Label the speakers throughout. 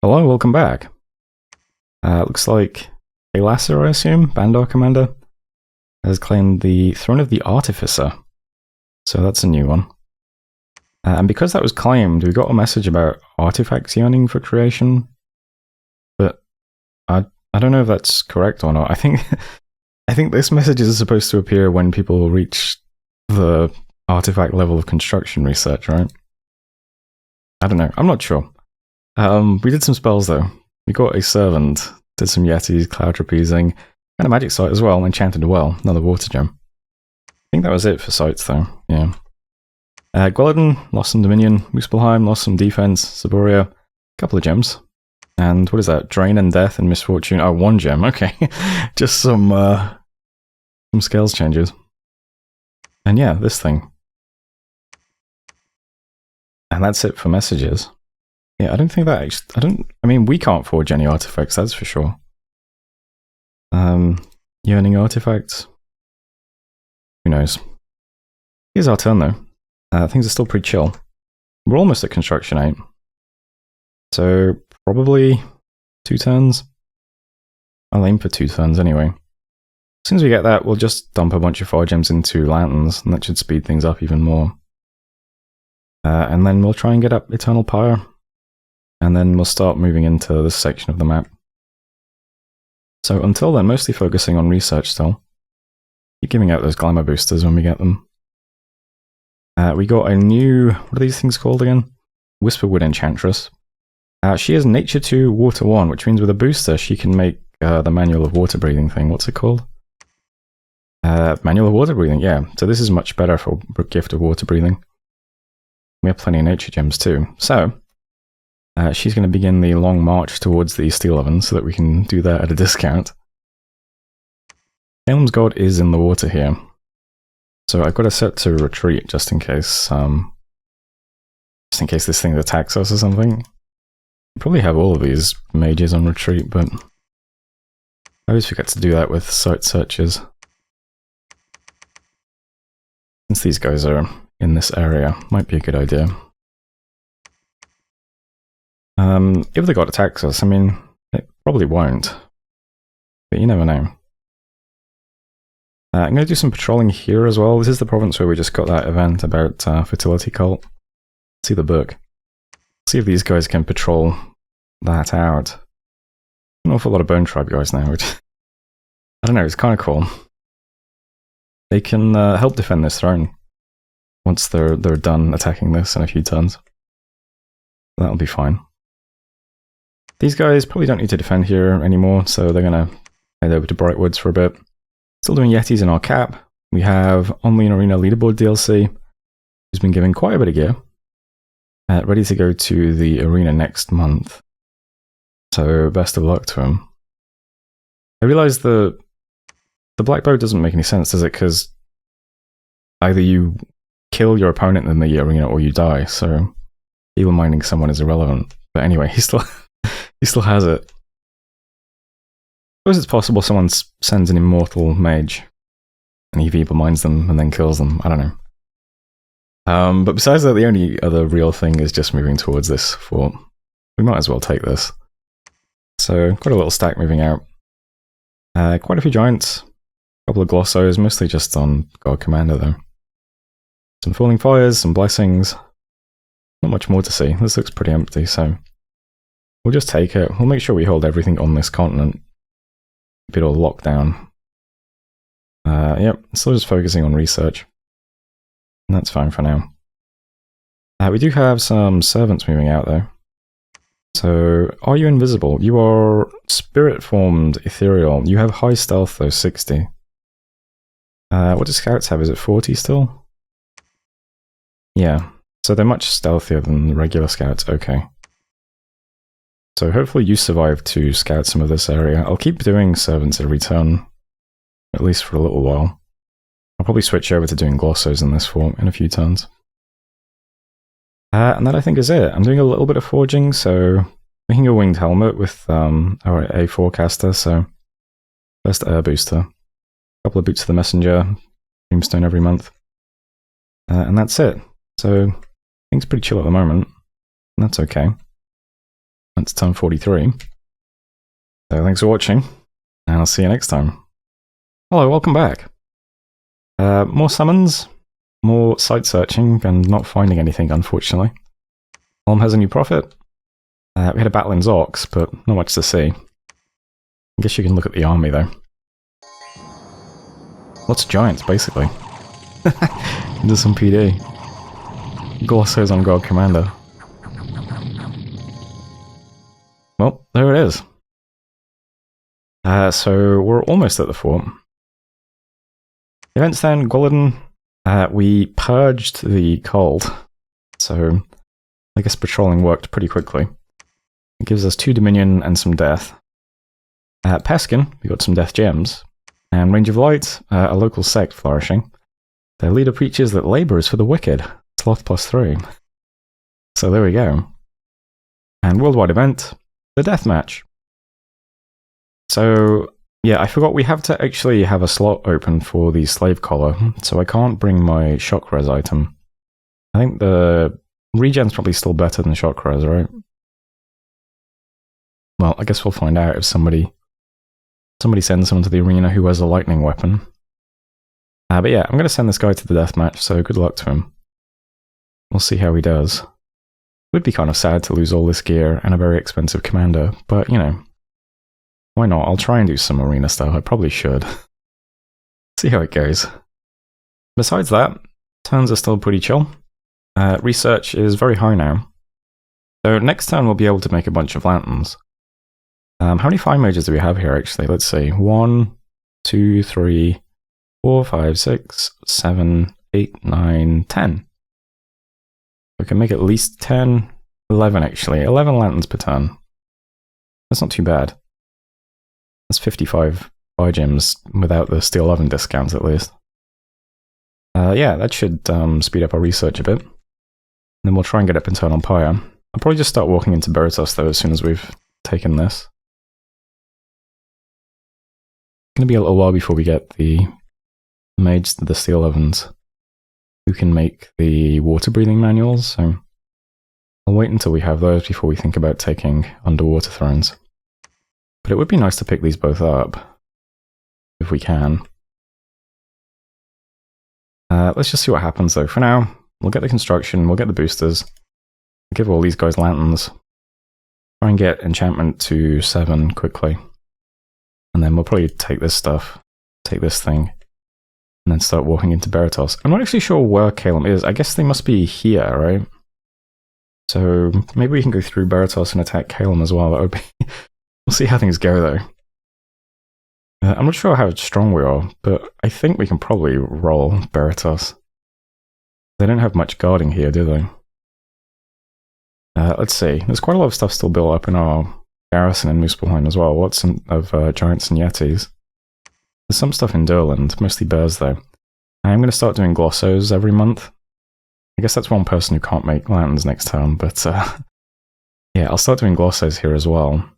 Speaker 1: Hello, welcome back. Looks like Alasser, I assume, Bandar Commander, has claimed the Throne of the Artificer. So that's a new one. And because that was claimed, we got a message about artifacts yearning for creation. But I don't know if that's correct or not. I think this message is supposed to appear when people reach the artifact level of construction research, right? I don't know. I'm not sure. We did some spells though. We got a servant, did some yetis, cloud trapezing, and a magic sight as well, enchanted a well, another water gem. I think that was it for sights though, yeah. Gwelladon lost some dominion, Muspelheim lost some defense, Saboria, a couple of gems. And what is that? Drain and death and misfortune. Oh, one gem, okay. Just some scales changes. And yeah, this thing. And that's it for messages. Yeah, I don't think that actually... I mean, we can't forge any artifacts, that's for sure. Yearning artifacts? Who knows? Here's our turn, though. Things are still pretty chill. We're almost at construction 8. So, probably 2 turns. I'll aim for 2 turns anyway. As soon as we get that, we'll just dump a bunch of fire gems into lanterns, and that should speed things up even more. And then we'll try and get up Eternal Pyre. And then we'll start moving into this section of the map. So until then, mostly focusing on research still. Keep giving out those glamour boosters when we get them. We got a new... what are these things called again? Whisperwood Enchantress. She has Nature 2, Water 1, which means with a booster she can make the Manual of Water Breathing thing. What's it called? Manual of Water Breathing, yeah. So this is much better for Gift of Water Breathing. We have plenty of nature gems too. So... she's going to begin the long march towards the steel oven so that we can do that at a discount. Kalem's God is in the water here. So I've got to set to retreat just in case this thing attacks us or something. I probably have all of these mages on retreat, but I always forget to do that with site searches. Since these guys are in this area, might be a good idea. If the god attacks us, I mean, it probably won't. But you never know. I'm going to do some patrolling here as well. This is the province where we just got that event about fertility cult. Let's see the book. See if these guys can patrol that out. An awful lot of Bone Tribe guys now, which... I don't know, it's kind of cool. They can help defend this throne once they're done attacking this in a few turns. That'll be fine. These guys probably don't need to defend here anymore, so they're going to head over to Brightwoods for a bit. Still doing Yetis in our cap. We have Online Arena Leaderboard DLC, who's been given quite a bit of gear. Ready to go to the arena next month. So best of luck to him. I realise the Black Bow doesn't make any sense, does it? Because either you kill your opponent in the arena or you die, so evil minding someone is irrelevant. But anyway, he still has it. I suppose it's possible someone sends an immortal mage and he evil minds them and then kills them. I don't know. But besides that, the only other real thing is just moving towards this fort. We might as well take this. So, quite a little stack moving out. Quite a few giants. A couple of glossos, mostly just on God Commander though. Some falling fires, some blessings. Not much more to see. This looks pretty empty, so... we'll just take it. We'll make sure we hold everything on this continent. Keep it all locked down. Yep, still just focusing on research. And that's fine for now. We do have some servants moving out though. So, are you invisible? You are spirit-formed ethereal. You have high stealth though, 60. What do scouts have? Is it 40 still? Yeah, so they're much stealthier than the regular scouts. Okay. So hopefully you survive to scout some of this area. I'll keep doing servants every turn, at least for a little while. I'll probably switch over to doing glossos in this form in a few turns. And that I think is it. I'm doing a little bit of forging, so making a winged helmet with our A forecaster, so first air booster. A couple of boots of the messenger, Dreamstone every month. And that's it. So things pretty chill at the moment, and that's okay. It's turn 43. So thanks for watching, and I'll see you next time. Hello, welcome back. More summons, more site searching, and not finding anything, unfortunately. Ulm has a new prophet. We had a battle in Zox, but not much to see. I guess you can look at the army, though. Lots of giants, basically. Into some PD. Glossos on God Commander. Well, there it is. So we're almost at the fort. Events then, Gwilydon. We purged the cult, so I guess patrolling worked pretty quickly. It gives us 2 Dominion and some death. Peskin, we got some death gems. And Range of Light, a local sect flourishing. Their leader preaches that labor is for the wicked. Sloth +3. So there we go. And worldwide event, the deathmatch. So yeah, I forgot we have to actually have a slot open for the slave collar, so I can't bring my shock res item. I think the regen's probably still better than shock res, right? Well, I guess we'll find out if somebody sends someone to the arena who has a lightning weapon. But yeah, I'm going to send this guy to the deathmatch, so good luck to him. We'll see how he does. It would be kind of sad to lose all this gear and a very expensive commander, but you know, why not? I'll try and do some arena stuff. I probably should. See how it goes. Besides that, turns are still pretty chill. Research is very high now. So next turn we'll be able to make a bunch of lanterns. How many fire mages do we have here actually? Let's see. 1, 2, 3, 4, 5, 6, 7, 8, 9, 10. We can make at least 10, 11 actually. 11 lanterns per turn. That's not too bad. That's 55 fire gems without the steel oven discounts at least. Yeah, that should speed up our research a bit. And then we'll try and get up Internal Pyre. I'll probably just start walking into Beritos though as soon as we've taken this. It's going to be a little while before we get the mage to the steel ovens who can make the water breathing manuals, so I'll wait until we have those before we think about taking underwater thrones. But it would be nice to pick these both up, if we can. Let's just see what happens though. For now, we'll get the construction, we'll get the boosters, we'll give all these guys lanterns, try and get enchantment to 7 quickly, and then we'll probably take this stuff, take this thing, and then start walking into Beritos. I'm not actually sure where Calum is. I guess they must be here, right? So maybe we can go through Beritos and attack Calum as well. That would be... We'll see how things go though. I'm not sure how strong we are, but I think we can probably roll Beritos. They don't have much guarding here, do they? Let's see. There's quite a lot of stuff still built up in our garrison in Muspelheim as well. Lots of giants and yetis. There's some stuff in Durland, mostly bears though. I'm going to start doing glossos every month. I guess that's one person who can't make lanterns next turn, but yeah, I'll start doing glossos here as well.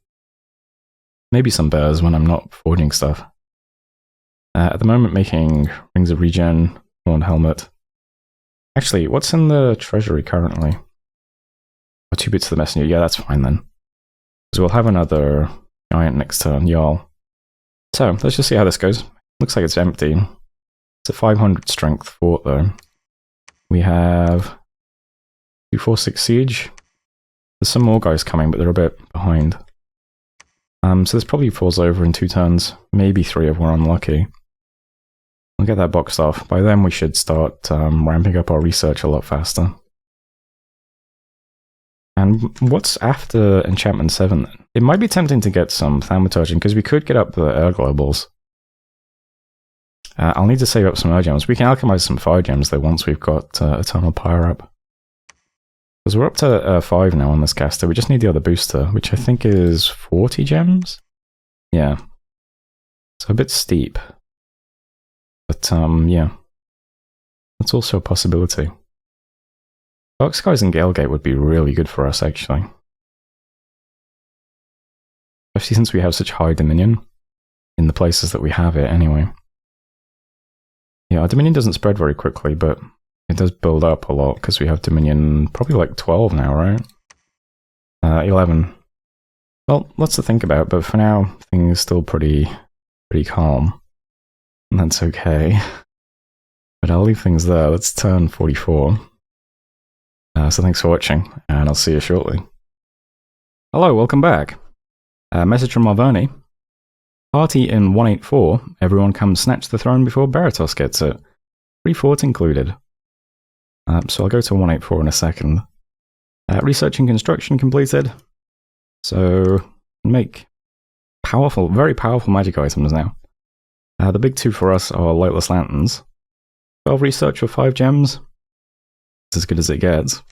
Speaker 1: Maybe some bears when I'm not forging stuff. At the moment making Rings of Regen, Horned Helmet. Actually, what's in the treasury currently? Oh, 2 bits to the messenger. Yeah, that's fine then. So we'll have another giant next turn, Jarl. So, let's just see how this goes. Looks like it's empty. It's a 500 strength fort though. We have 246 siege. There's some more guys coming, but they're a bit behind. So this probably falls over in 2 turns, maybe 3 if we're unlucky. We'll get that boxed off. By then we should start ramping up our research a lot faster. And what's after Enchantment 7? It might be tempting to get some Thaumaturging, because we could get up the air globals. I'll need to save up some air gems. We can alchemize some fire gems though once we've got Eternal Pyre up. Because we're up to 5 now on this caster, we just need the other booster, which I think is 40 gems? Yeah. So a bit steep. But yeah. That's also a possibility. Dark Skies and Galegate would be really good for us, actually. Especially since we have such high Dominion in the places that we have it, anyway. Yeah, our Dominion doesn't spread very quickly, but it does build up a lot, because we have Dominion probably like 12 now, right? 11. Well, lots to think about, but for now, things are still pretty calm. And that's okay. But I'll leave things there. Let's turn 44. So thanks for watching, and I'll see you shortly. Hello, welcome back. Message from Marvoni. Party in 184. Everyone come snatch the throne before Baratos gets it. Free fort included. So I'll go to 184 in a second. Research and construction completed. So make powerful, very powerful magic items now. The big two for us are lightless lanterns. 12 research for 5 gems. It's as good as it gets.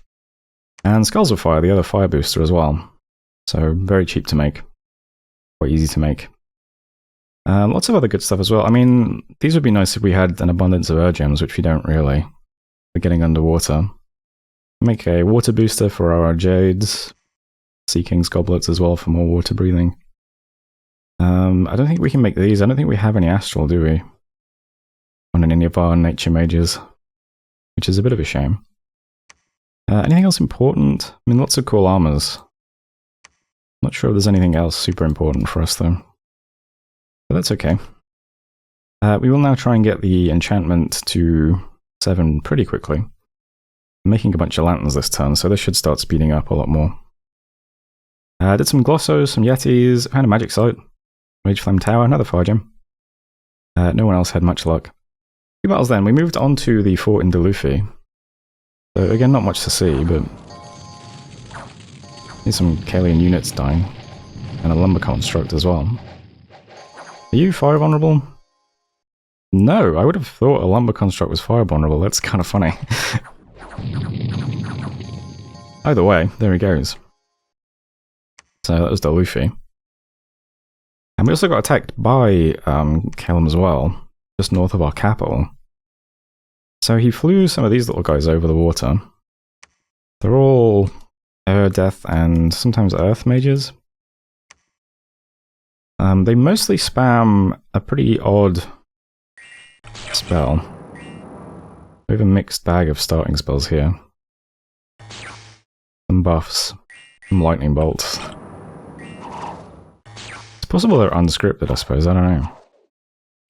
Speaker 1: And Skulls of Fire, the other fire booster as well. So very cheap to make. Quite easy to make. Lots of other good stuff as well. I mean, these would be nice if we had an abundance of gems, which we don't really. We're getting underwater. Make a water booster for our jades. Sea King's goblets as well for more water breathing. I don't think we can make these. I don't think we have any astral, do we? On any of our nature mages. Which is a bit of a shame. Anything else important? I mean, lots of cool armors. Not sure if there's anything else super important for us, though. But that's okay. We will now try and get the enchantment to 7 pretty quickly. I'm making a bunch of lanterns this turn, so this should start speeding up a lot more. Did some glossos, some yetis, found a magic site. Mage Flame Tower, another fire gem. No one else had much luck. 2 battles then. We moved on to the fort in Delufi. So again, not much to see, but... There's some Kalian units dying. And a lumber construct as well. Are you fire vulnerable? No, I would have thought a lumber construct was fire vulnerable. That's kind of funny. Either way, there he goes. So that was Delufi. And we also got attacked by Callum as well, just north of our capital. So he flew some of these little guys over the water. They're all air, death, and sometimes earth mages. They mostly spam a pretty odd spell. We have a mixed bag of starting spells here. Some buffs, some lightning bolts. It's possible they're unscripted, I suppose, I don't know.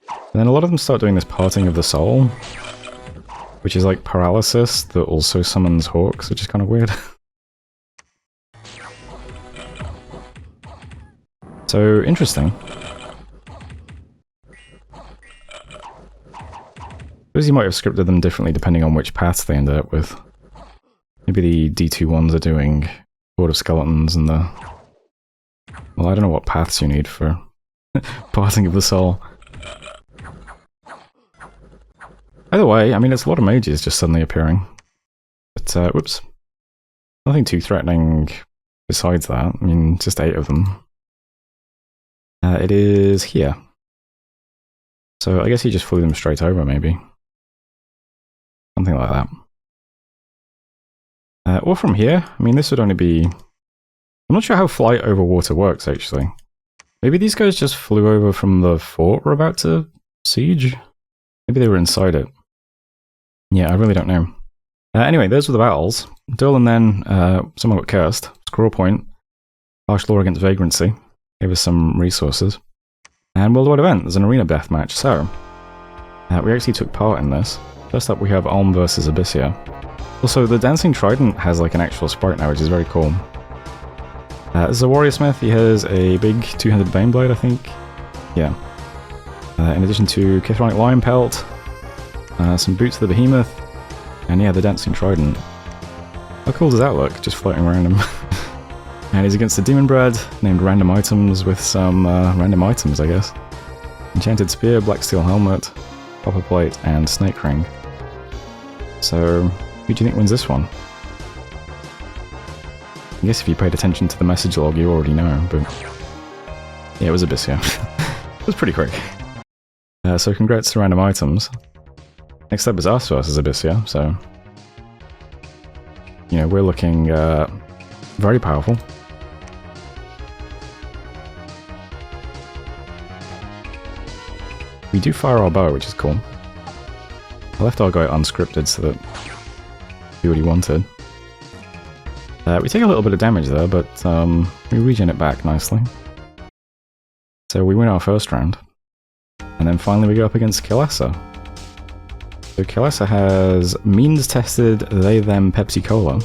Speaker 1: And then a lot of them start doing this parting of the soul, which is like paralysis that also summons hawks, which is kind of weird. So, interesting. I suppose you might have scripted them differently depending on which paths they ended up with. Maybe the D2 ones are doing Horde of Skeletons and the... Well, I don't know what paths you need for parting of the soul. Either way, I mean, it's a lot of mages just suddenly appearing. But, whoops. Nothing too threatening besides that. I mean, just 8 of them. It is here. So I guess he just flew them straight over, maybe. Something like that. Or from here. I mean, this would only be... I'm not sure how flight over water works, actually. Maybe these guys just flew over from the fort we're about to siege? Maybe they were inside it. Yeah, I really don't know. Anyway, those were the battles. Dolan then, someone got cursed. Squirrel Point. Harsh Law against Vagrancy. Gave us some resources. And Worldwide Event, there's an arena deathmatch, so... we actually took part in this. First up we have Ulm versus Abyssia. Also, the Dancing Trident has like an actual sprite now, which is very cool. This is a Warrior Smith, he has a big 200 Baneblade, I think. Yeah. In addition to Kithronic Lion Pelt, some Boots of the Behemoth, and yeah, the Dancing Trident. How cool does that look, just floating around him? And he's against the Demon Bread, named Random Items with some random items, I guess. Enchanted Spear, Black Steel Helmet, Copper Plate, and Snake Ring. So, who do you think wins this one? I guess if you paid attention to the message log, you already know, but... Yeah, it was Abyssia. It was pretty quick. So congrats to Random Items. Next up is us versus Abyssia, so... You know, we're looking very powerful. We do fire our bow, which is cool. I left our guy unscripted so that he do what he wanted. We take a little bit of damage there, but we regen it back nicely. So we win our first round. And then finally we go up against Kilessa. So Kilessa has means-tested they-them Pepsi-Cola,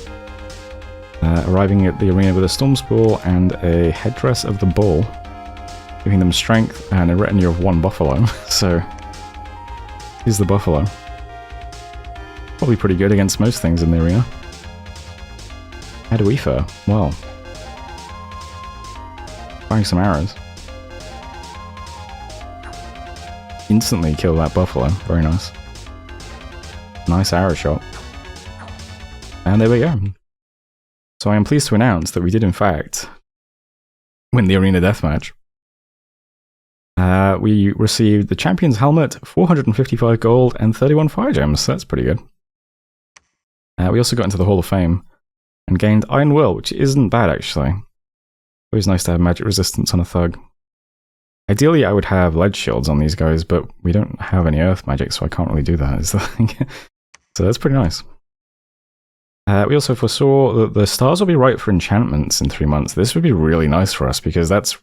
Speaker 1: arriving at the arena with a Storm Spool and a Headdress of the Bull, giving them strength and a retinue of 1 buffalo. So here's the buffalo. Probably pretty good against most things in the arena. How do we fare? Well, firing some arrows. Instantly kill that buffalo. Very nice. Nice arrow shot. And there we go. So I am pleased to announce that we did in fact win the arena deathmatch. We received the champion's helmet, 455 gold, and 31 fire gems. So that's pretty good. We also got into the Hall of Fame and gained Iron Will, which isn't bad actually. Always nice to have magic resistance on a thug. Ideally, I would have lead shields on these guys, but we don't have any earth magic, so I can't really do that, is the thing. So that's pretty nice. We also foresaw that the stars will be right for enchantments in 3 months. This would be really nice for us, because that's...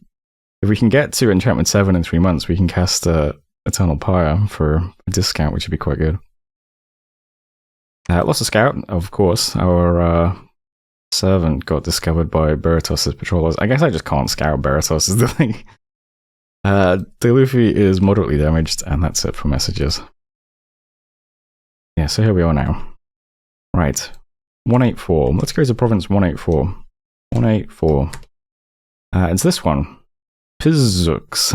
Speaker 1: If we can get to enchantment 7 in 3 months, we can cast Eternal Pyre for a discount, which would be quite good. Lost a scout, of course. Our servant got discovered by Beratos' patrollers. I guess I just can't scout Beratos, is the thing. Deluffy is moderately damaged, and that's it for messages. Yeah, so here we are now. Right. 184. Let's go to province 184. 184. It's this one. Pizux.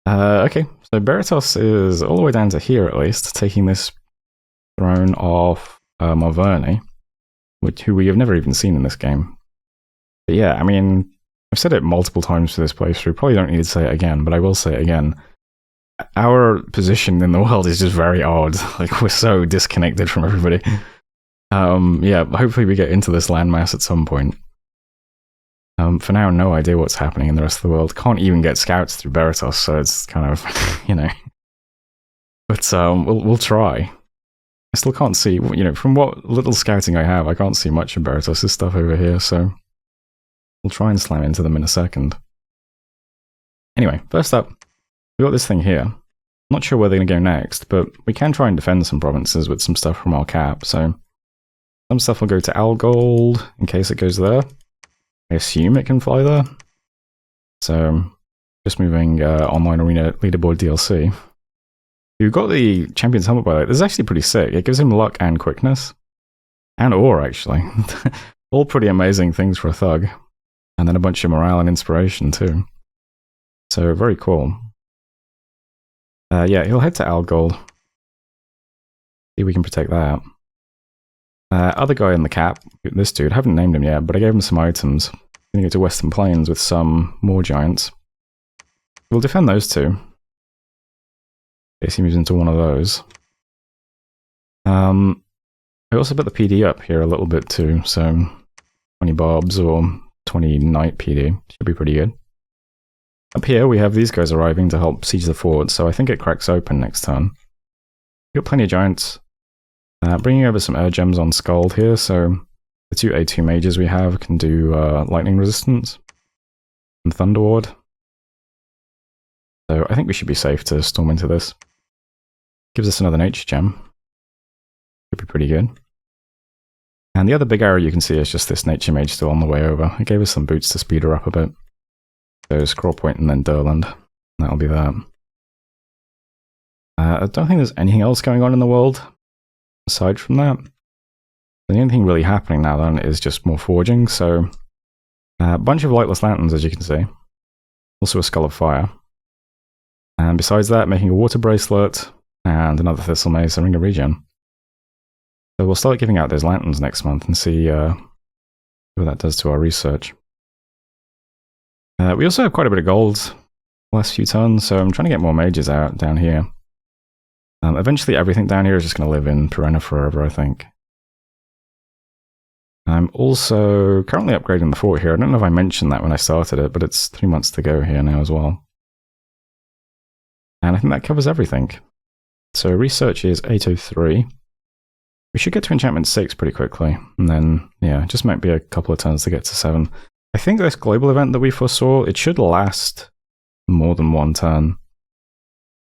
Speaker 1: Okay, so Beratos is all the way down to here at least, taking this throne off Marverni, who we have never even seen in this game. But yeah, I mean, I've said it multiple times for this playthrough, probably don't need to say it again, but I will say it again. Our position in the world is just very odd. Like, we're so disconnected from everybody. Yeah, hopefully we get into this landmass at some point. For now, no idea what's happening in the rest of the world. Can't even get scouts through Beratos, so it's kind of, you know. But we'll try. I still can't see, you know, from what little scouting I have, I can't see much of Beratos' stuff over here, so we'll try and slam into them in a second. Anyway, first up, we got this thing here. Not sure where they're going to go next, but we can try and defend some provinces with some stuff from our cap, so some stuff will go to Algold in case it goes there. I assume it can fly there. So, just moving online arena leaderboard DLC. You've got the champion's helmet by the way. This is actually pretty sick. It gives him luck and quickness. And ore, actually. All pretty amazing things for a thug. And then a bunch of morale and inspiration, too. So, very cool. Yeah, he'll head to Algold. See if we can protect that. Other guy in the cap, this dude, haven't named him yet, but I gave him some items. Gonna go to Western Plains with some more giants. We'll defend those two. In case he moves into one of those. I also put the PD up here a little bit too, so 20 barbs or 20 knight PD should be pretty good. Up here we have these guys arriving to help siege the fort, so I think it cracks open next turn. We've got plenty of giants. Bringing over some air gems on Skald here, so the two A2 mages we have can do lightning resistance and Thunder Ward. So I think we should be safe to storm into this. Gives us another nature gem. Could be pretty good. And the other big arrow you can see is just this nature mage still on the way over. It gave us some boots to speed her up a bit. So Scroll Point and then Durland. That'll be that. I don't think there's anything else going on in the world aside from that. The only thing really happening now then is just more forging, so a bunch of lightless lanterns as you can see. Also a Skull of Fire. And besides that, making a water bracelet and another Thistle Mace and Ring of Regen. So we'll start giving out those lanterns next month and see what that does to our research. We also have quite a bit of gold the last few turns, so I'm trying to get more mages out down here. Eventually everything down here is just going to live in Perenna forever, I think. I'm also currently upgrading the fort here. I don't know if I mentioned that when I started it, but it's 3 months to go here now as well. And I think that covers everything. So research is 803. We should get to enchantment 6 pretty quickly, and then, yeah, just might be a couple of turns to get to 7. I think this global event that we foresaw, it should last more than one turn.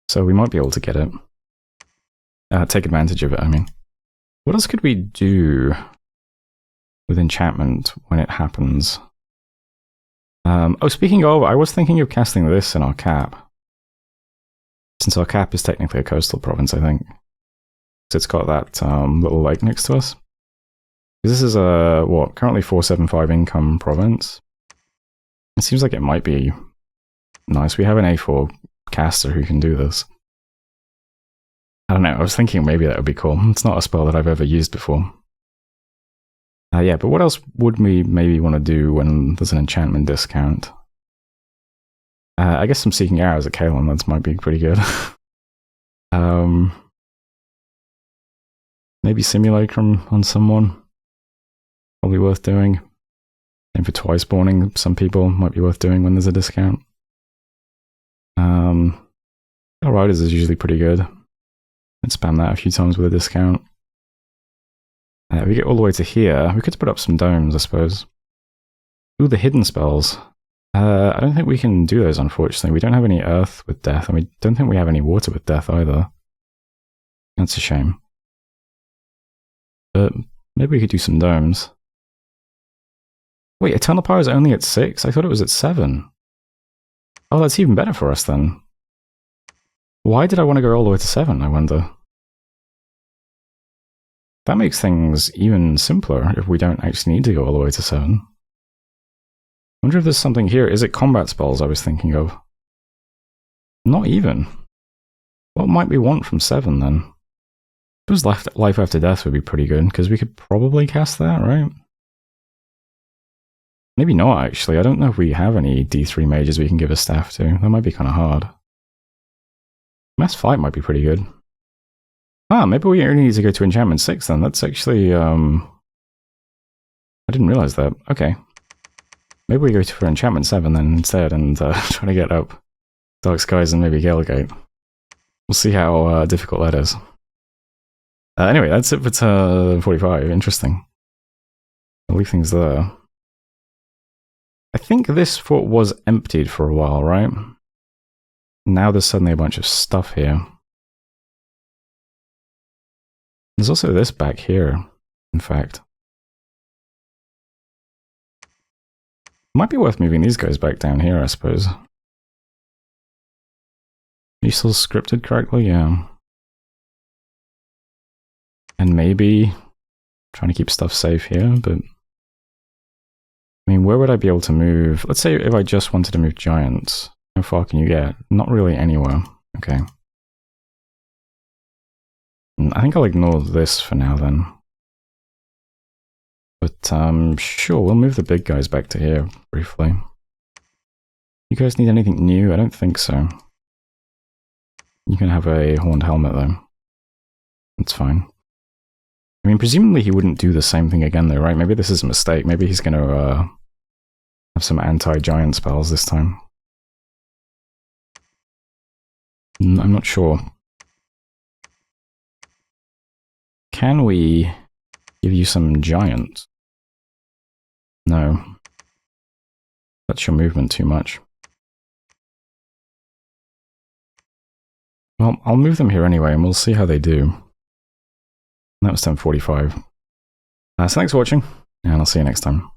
Speaker 1: So we might be able to get it. Take advantage of it, I mean. What else could we do with enchantment when it happens? Oh, speaking of, I was thinking of casting this in our cap. Since our cap is technically a coastal province, I think. So it's got that little lake next to us. This is a, what, currently 475 income province. It seems like it might be nice. We have an A4 caster who can do this. I don't know, I was thinking maybe that would be cool. It's not a spell that I've ever used before. Yeah, but what else would we maybe want to do when there's an enchantment discount? I guess some Seeking Arrows at Kalen, that might be pretty good. Maybe Simulacrum on someone. Probably worth doing. And for twice spawning, some people might be worth doing when there's a discount. Riders is usually pretty good. Let's spam that a few times with a discount. If we get all the way to here, we could put up some domes, I suppose. Ooh, the hidden spells. I don't think we can do those, unfortunately. We don't have any earth with death, and we don't think we have any water with death either. That's a shame. But maybe we could do some domes. Wait, Eternal Power is only at 6? I thought it was at 7. Oh, that's even better for us then. Why did I want to go all the way to 7, I wonder? That makes things even simpler if we don't actually need to go all the way to 7. I wonder if there's something here. Is it combat spells I was thinking of? Not even. What might we want from 7 then? I suppose Life After Death would be pretty good, because we could probably cast that, right? Maybe not, actually. I don't know if we have any D3 mages we can give a staff to. That might be kind of hard. Mass Flight might be pretty good. Ah, maybe we only need to go to Enchantment 6 then. That's actually, I didn't realize that. Okay. Maybe we go for Enchantment 7 then instead and try to get up Dark Skies and maybe Galegate. We'll see how difficult that is. Anyway, that's it for turn 45. Interesting. I'll leave things there. I think this fort was emptied for a while, right? Now there's suddenly a bunch of stuff here. There's also this back here, in fact. Might be worth moving these guys back down here, I suppose. Are you still scripted correctly? Yeah. And maybe trying to keep stuff safe here, but I mean, where would I be able to move? Let's say if I just wanted to move giants. How far can you get? Not really anywhere. Okay. I think I'll ignore this for now then. But sure, we'll move the big guys back to here briefly. You guys need anything new? I don't think so. You can have a horned helmet though. That's fine. I mean, presumably he wouldn't do the same thing again though, right? Maybe this is a mistake. Maybe he's going to have some anti-giant spells this time. I'm not sure. Can we give you some giant? No. That's your movement too much. Well, I'll move them here anyway, and we'll see how they do. That was 10:45. So thanks for watching, and I'll see you next time.